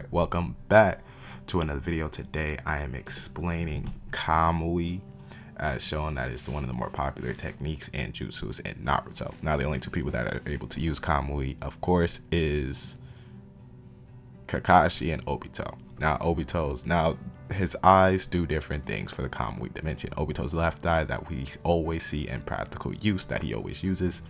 Alright, welcome back to another video. Today I am explaining Kamui, as shown that it's one of the more popular techniques and jutsus in Naruto. Now the only two people that are able to use Kamui, of course, is Kakashi and Obito. Now his eyes do different things for the Kamui dimension. Obito's left eye that we always see in practical use, that he always uses,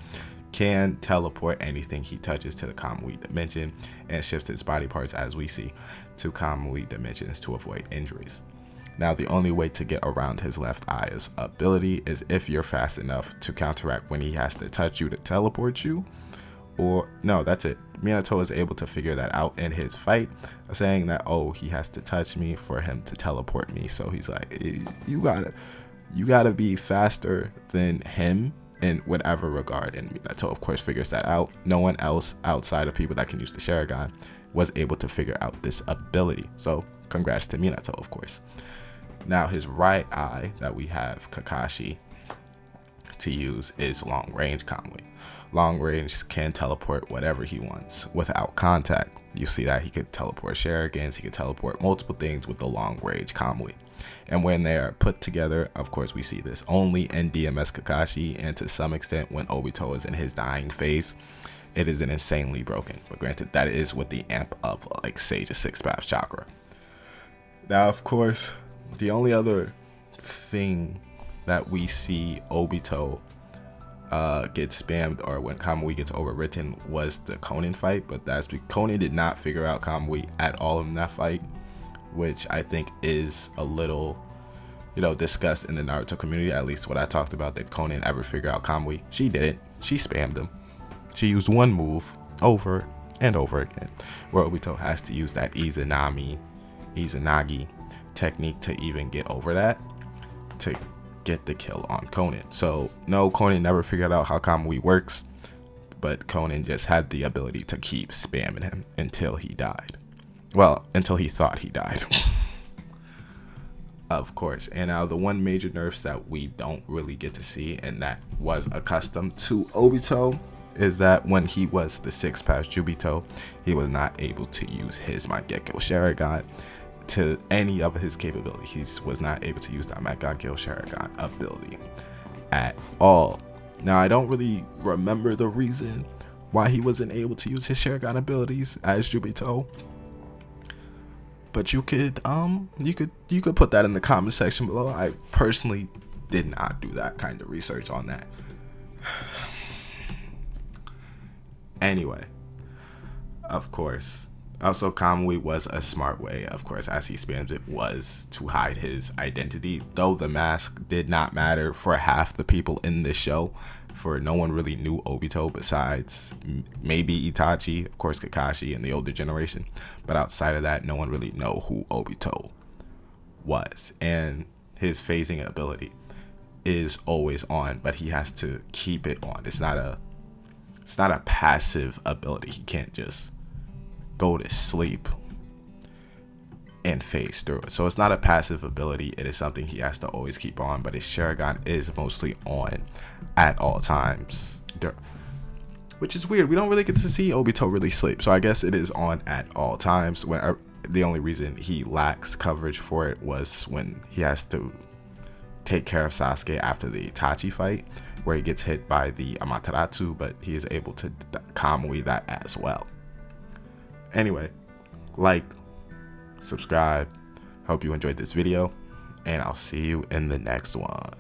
can teleport anything he touches to the Kamui dimension and shifts his body parts, as we see, to Kamui dimensions to avoid injuries. Now the only way to get around his left eye's ability is if you're fast enough to counteract when he has to touch you to teleport you. Or no, that's it. Minato is able to figure that out in his fight, saying that, oh, he has to touch me for him to teleport me. So he's like, you gotta be faster than him in whatever regard. And Minato, of course, figures that out. No one else outside of people that can use the Sharingan was able to figure out this ability. So congrats to Minato, of course. Now his right eye that we have Kakashi to use is long range Kamui. Long range can teleport whatever he wants without contact. You see that he could teleport Sharingans, he could teleport multiple things with the long range Kamui. And when they are put together, of course, we see this only in DMS Kakashi, and to some extent when Obito is in his dying phase, it is an insanely broken. But granted, that is with the amp of like Sage's sixth path chakra. Now, of course, the only other thing that we see Obito get spammed, or when Kamui gets overwritten, was the Konan fight. But that's because Konan did not figure out Kamui at all in that fight, which I think is a little, discussed in the Naruto community. At least what I talked about, that Konan ever figure out Kamui. She didn't. She spammed him. She used one move over and over again, where Obito has to use that Izanagi technique to even get over that, to get the kill on Konan. So no, Konan never figured out how Kamui works, but Konan just had the ability to keep spamming him until he died. Well, until he thought he died. Of course. And now the one major nerfs that we don't really get to see, and that was accustomed to Obito, is that when he was the sixth path Jubito, he was not able to use his Mangekyo Sharingan to any of his capabilities. He was not able to use that Mangekyo Sharingan ability at all. Now I don't really remember the reason why he wasn't able to use his Sharingan abilities as Jubito, but you could put that in the comment section below. I personally did not do that kind of research on that. Anyway, of course, also Kamui was a smart way, of course, as he spams it, was to hide his identity, though the mask did not matter for half the people in this show, for no one really knew Obito besides maybe Itachi, of course Kakashi, and the older generation. But outside of that, no one really know who Obito was. And his phasing ability is always on, but he has to keep it on. It's not a passive ability. He can't just go to sleep and phase through it. So it's not a passive ability. It is something he has to always keep on, but his Sharingan is mostly on at all times, which is weird. We don't really get to see Obito really sleep, so I guess it is on at all times. When the only reason he lacks coverage for it was when he has to take care of Sasuke after the Itachi fight, where he gets hit by the Amaterasu, but he is able to Kamui that as well. Anyway, like, subscribe, hope you enjoyed this video, and I'll see you in the next one.